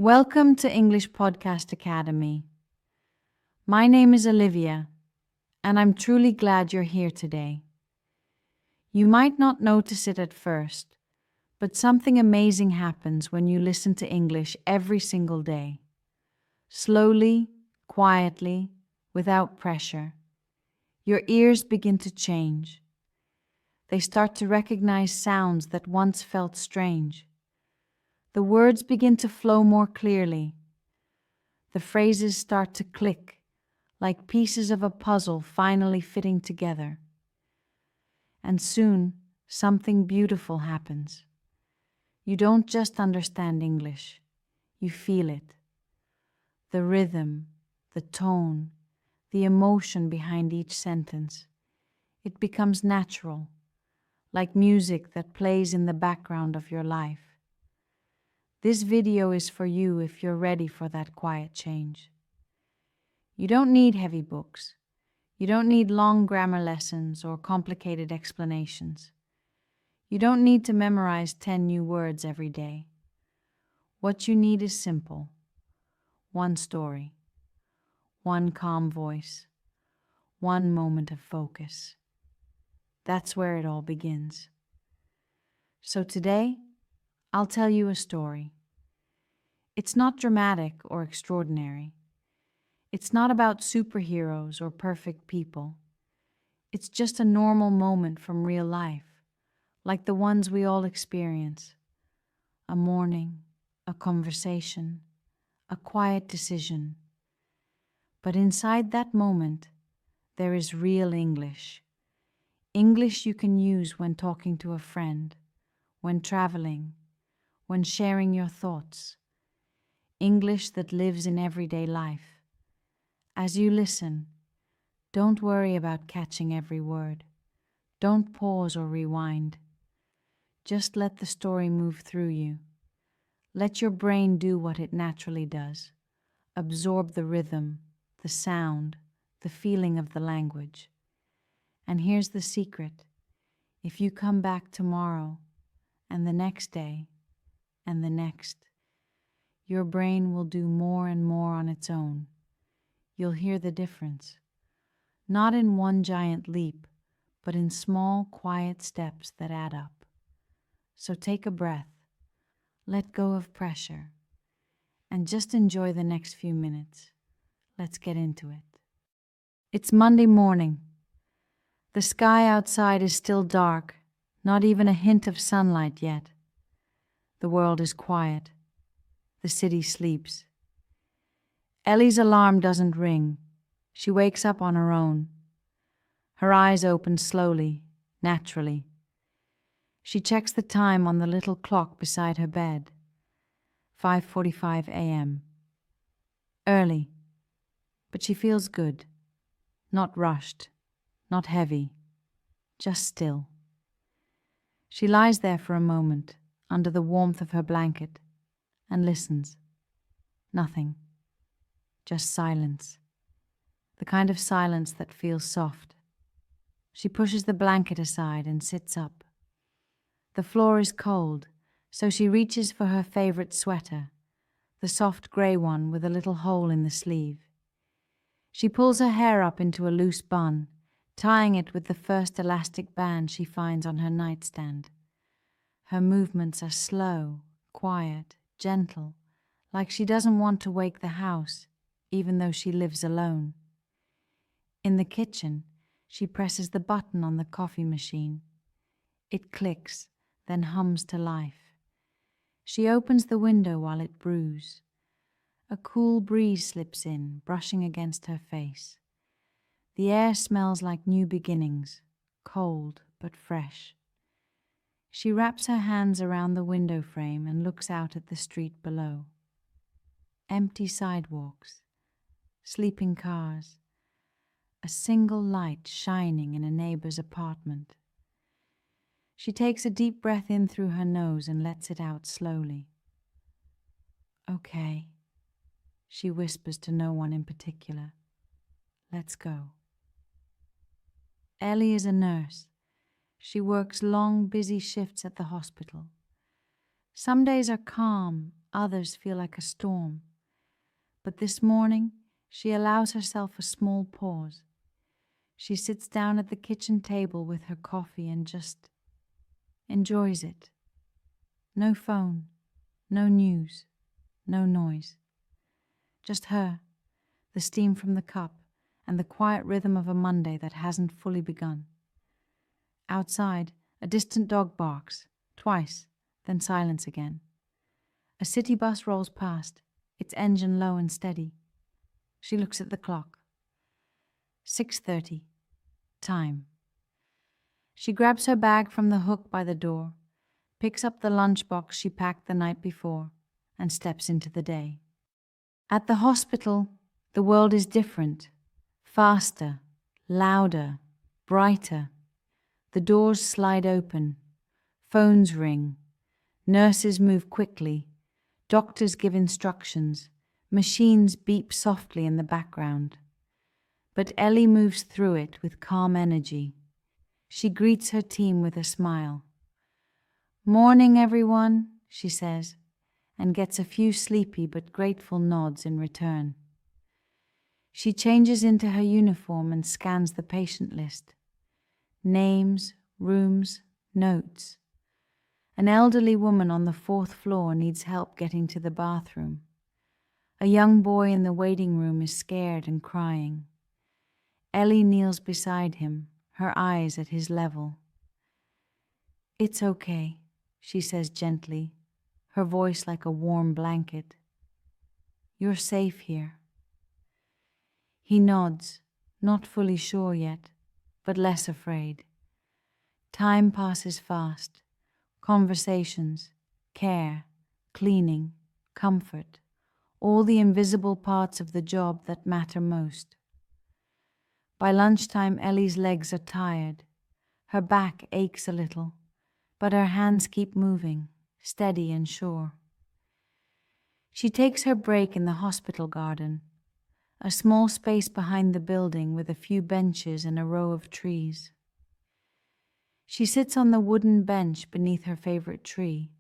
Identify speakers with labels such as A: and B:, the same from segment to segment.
A: Welcome to English Podcast Academy. My name is Olivia, and I'm truly glad you're here today. You might not notice it at first, but something amazing happens when you listen to English every single day. Slowly, quietly, without pressure, your ears begin to change. They start to recognize sounds that once felt strange. The words begin to flow more clearly. The phrases start to click, like pieces of a puzzle finally fitting together. And soon, something beautiful happens. You don't just understand English, you feel it. The rhythm, the tone, the emotion behind each sentence. It becomes natural, like music that plays in the background of your life. This video is for you if you're ready for that quiet change. You don't need heavy books. You don't need long grammar lessons or complicated explanations. You don't need to memorize 10 new words every day. What you need is simple. One story, one calm voice, one moment of focus. That's where it all begins. So today, I'll tell you a story. It's not dramatic or extraordinary. It's not about superheroes or perfect people. It's just a normal moment from real life, like the ones we all experience. A morning, a conversation, a quiet decision. But inside that moment, there is real English. English you can use when talking to a friend, when traveling, when sharing your thoughts. English that lives in everyday life. As you listen, don't worry about catching every word. Don't pause or rewind. Just let the story move through you. Let your brain do what it naturally does. Absorb the rhythm, the sound, the feeling of the language. And here's the secret. If you come back tomorrow, and the next day, and the next, your brain will do more and more on its own. You'll hear the difference. Not in one giant leap, but in small, quiet steps that add up. So take a breath, let go of pressure, and just enjoy the next few minutes. Let's get into it. It's Monday morning. The sky outside is still dark, not even a hint of sunlight yet. The world is quiet. The city sleeps. Ellie's alarm doesn't ring. She wakes up on her own. Her eyes open slowly, naturally. She checks the time on the little clock beside her bed. 5:45 a.m. Early, but she feels good. Not rushed, not heavy, just still. She lies there for a moment, under the warmth of her blanket, and listens. Nothing. Just silence. The kind of silence that feels soft. She pushes the blanket aside and sits up. The floor is cold, so she reaches for her favorite sweater, the soft grey one with a little hole in the sleeve. She pulls her hair up into a loose bun, tying it with the first elastic band she finds on her nightstand. Her movements are slow, quiet, gentle, like she doesn't want to wake the house, even though she lives alone. In the kitchen, she presses the button on the coffee machine. It clicks, then hums to life. She opens the window while it brews. A cool breeze slips in, brushing against her face. The air smells like new beginnings, cold but fresh. She wraps her hands around the window frame and looks out at the street below. Empty sidewalks, sleeping cars, a single light shining in a neighbor's apartment. She takes a deep breath in through her nose and lets it out slowly. Okay, she whispers to no one in particular. Let's go. Ellie is a nurse. She works long, busy shifts at the hospital. Some days are calm, Others feel like a storm. But this morning, she allows herself a small pause. She sits down at the kitchen table with her coffee and just enjoys it. No phone, no news, no noise. Just her, the steam from the cup, and the quiet rhythm of a Monday that hasn't fully begun. Outside, a distant dog barks, twice, then silence again. A city bus rolls past, its engine low and steady. She looks at the clock. 6:30. Time. She grabs her bag from the hook by the door, picks up the lunchbox she packed the night before, and steps into the day. At the hospital, the world is different. Faster, louder, brighter. The doors slide open. Phones ring. Nurses move quickly. Doctors give instructions. Machines beep softly in the background. But Ellie moves through it with calm energy. She greets her team with a smile. "Morning, everyone," she says, and gets a few sleepy but grateful nods in return. She changes into her uniform and scans the patient list. Names, rooms, notes. An elderly woman on the 4th floor needs help getting to the bathroom. A young boy in the waiting room is scared and crying. Ellie kneels beside him, her eyes at his level. "It's okay," she says gently, her voice like a warm blanket. "You're safe here." He nods, not fully sure yet, but less afraid. Time passes fast. Conversations, care, cleaning, comfort, all the invisible parts of the job that matter most. By lunchtime, Ellie's legs are tired. Her back aches a little, but her hands keep moving, steady and sure. She takes her break in the hospital garden, a small space behind the building with a few benches and a row of trees. She sits on the wooden bench beneath her favorite tree,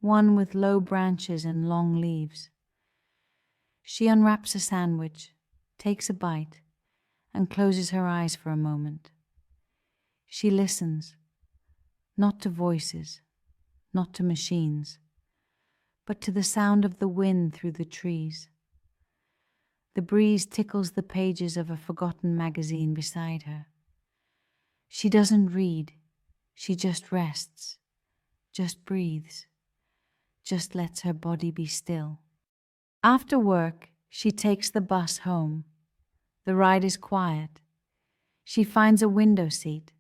A: one with low branches and long leaves. She unwraps a sandwich, takes a bite, and closes her eyes for a moment. She listens, not to voices, not to machines, but to the sound of the wind through the trees. The breeze tickles the pages of a forgotten magazine beside her. She doesn't read. She just rests, just breathes, just lets her body be still. After work, she takes the bus home. The ride is quiet. She finds a window seat,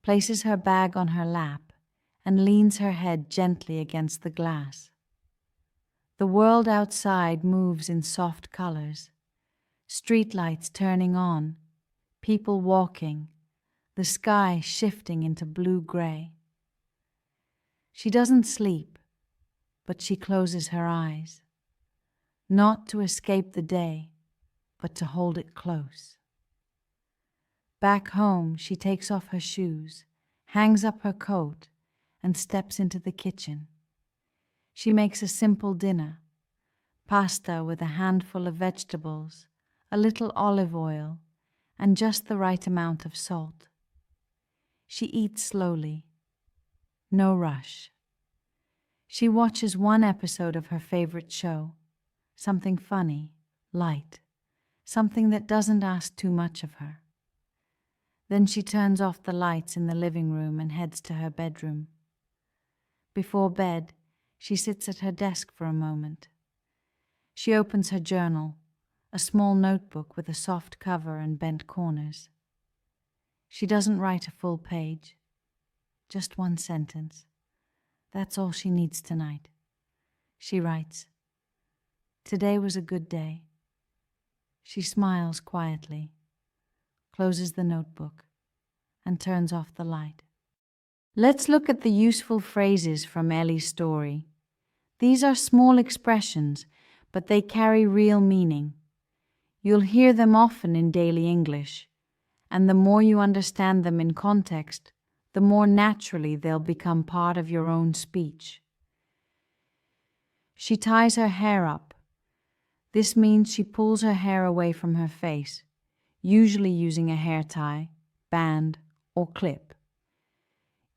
A: places her bag on her lap, and leans her head gently against the glass. The world outside moves in soft colors. Streetlights turning on, people walking, the sky shifting into blue-gray. She doesn't sleep, but she closes her eyes, not to escape the day, but to hold it close. Back home, she takes off her shoes, hangs up her coat, and steps into the kitchen. She makes a simple dinner, pasta with a handful of vegetables, a little olive oil, and just the right amount of salt. She eats slowly. No rush. She watches one episode of her favorite show, something funny, light, something that doesn't ask too much of her. Then she turns off the lights in the living room and heads to her bedroom. Before bed, she sits at her desk for a moment. She opens her journal, a small notebook with a soft cover and bent corners. She doesn't write a full page, just one sentence. That's all she needs tonight. She writes, "Today was a good day." She smiles quietly, closes the notebook, and turns off the light. Let's look at the useful phrases from Ellie's story. These are small expressions, but they carry real meaning. You'll hear them often in daily English, and the more you understand them in context, the more naturally they'll become part of your own speech. She ties her hair up. This means she pulls her hair away from her face, usually using a hair tie, band, or clip.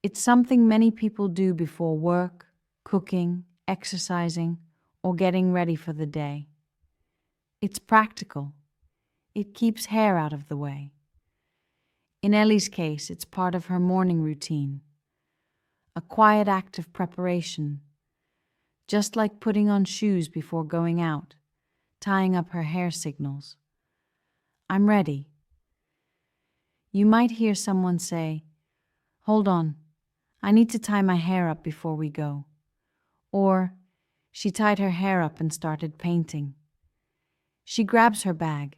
A: It's something many people do before work, cooking, exercising, or getting ready for the day. It's practical. It keeps hair out of the way. In Ellie's case, it's part of her morning routine, a quiet act of preparation, just like putting on shoes before going out, tying up her hair signals. I'm ready. You might hear someone say, "Hold on, I need to tie my hair up before we go." Or, she tied her hair up and started painting. She grabs her bag.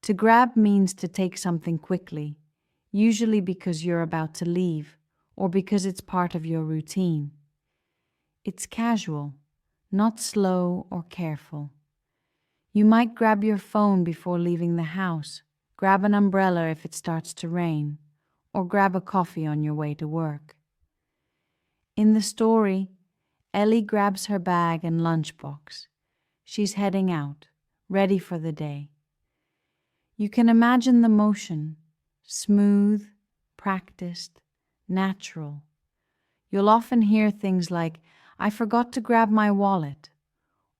A: To grab means to take something quickly, usually because you're about to leave or because it's part of your routine. It's casual, not slow or careful. You might grab your phone before leaving the house, grab an umbrella if it starts to rain, or grab a coffee on your way to work. In the story, Ellie grabs her bag and lunchbox. She's heading out, ready for the day. You can imagine the motion, smooth, practiced, natural. You'll often hear things like, "I forgot to grab my wallet,"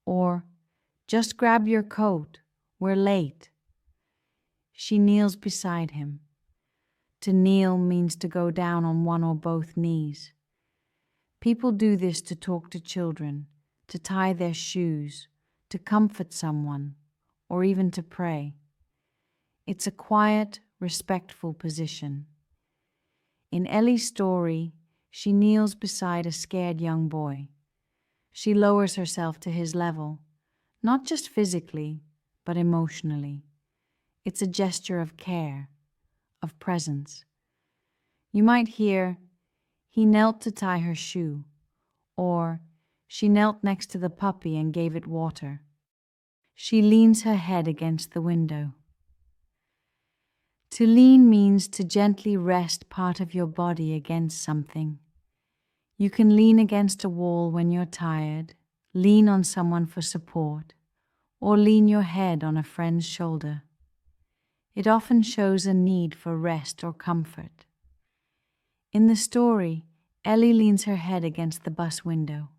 A: or "Just grab your coat, we're late." She kneels beside him. To kneel means to go down on one or both knees. People do this to talk to children, to tie their shoes, to comfort someone, or even to pray. It's a quiet, respectful position. In Ellie's story, she kneels beside a scared young boy. She lowers herself to his level, not just physically, but emotionally. It's a gesture of care, of presence. You might hear, "He knelt to tie her shoe," or "She knelt next to the puppy and gave it water." She leans her head against the window. To lean means to gently rest part of your body against something. You can lean against a wall when you're tired, lean on someone for support, or lean your head on a friend's shoulder. It often shows a need for rest or comfort. In the story, Ellie leans her head against the bus window.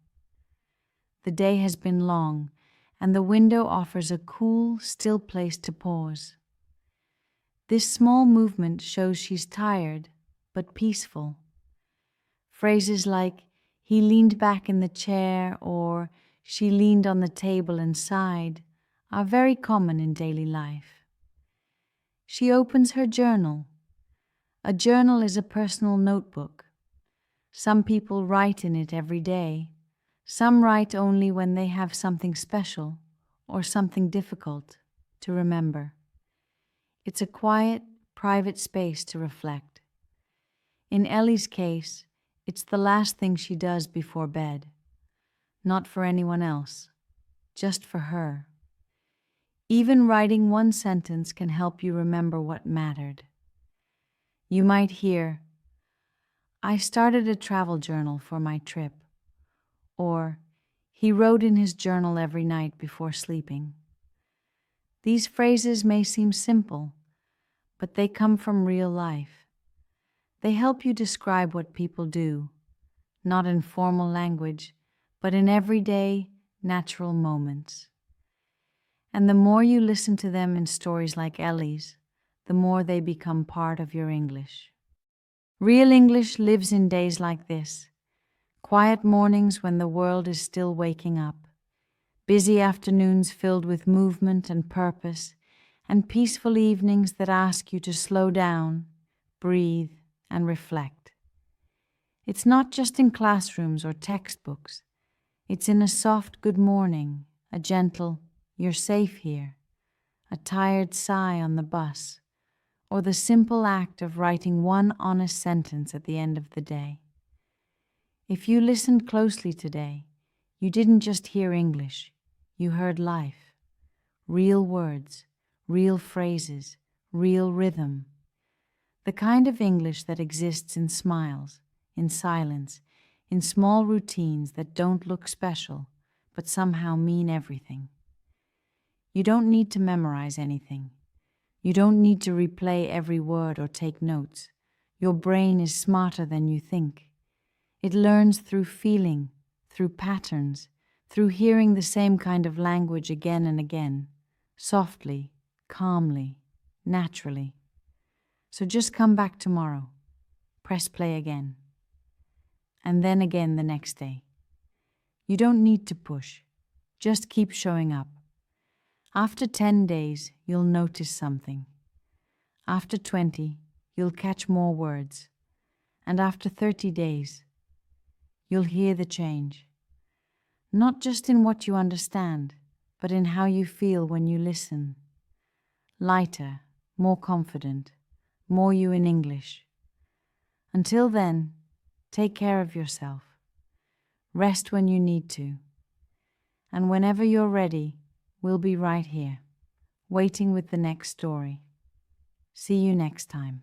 A: The day has been long, and the window offers a cool, still place to pause. This small movement shows she's tired, but peaceful. Phrases like, "He leaned back in the chair," or "She leaned on the table and sighed," are very common in daily life. She opens her journal. A journal is a personal notebook. Some people write in it every day. Some write only when they have something special or something difficult to remember. It's a quiet, private space to reflect. In Ellie's case, it's the last thing she does before bed. Not for anyone else, just for her. Even writing one sentence can help you remember what mattered. You might hear, "I started a travel journal for my trip," or "He wrote in his journal every night before sleeping." These phrases may seem simple, but they come from real life. They help you describe what people do, not in formal language, but in everyday, natural moments. And the more you listen to them in stories like Ellie's, the more they become part of your English. Real English lives in days like this, quiet mornings when the world is still waking up, busy afternoons filled with movement and purpose, and peaceful evenings that ask you to slow down, breathe, and reflect. It's not just in classrooms or textbooks. It's in a soft good morning, a gentle "You're safe here," a tired sigh on the bus, or the simple act of writing one honest sentence at the end of the day. If you listened closely today, you didn't just hear English, you heard life. Real words, real phrases, real rhythm. The kind of English that exists in smiles, in silence, in small routines that don't look special, but somehow mean everything. You don't need to memorize anything. You don't need to replay every word or take notes. Your brain is smarter than you think. It learns through feeling, through patterns, through hearing the same kind of language again and again, softly, calmly, naturally. So just come back tomorrow, press play again, and then again the next day. You don't need to push, just keep showing up. After 10 days, you'll notice something. After 20, you'll catch more words. And after 30 days, you'll hear the change. Not just in what you understand, but in how you feel when you listen. Lighter, more confident, more you in English. Until then, take care of yourself. Rest when you need to. And whenever you're ready, we'll be right here, waiting with the next story. See you next time.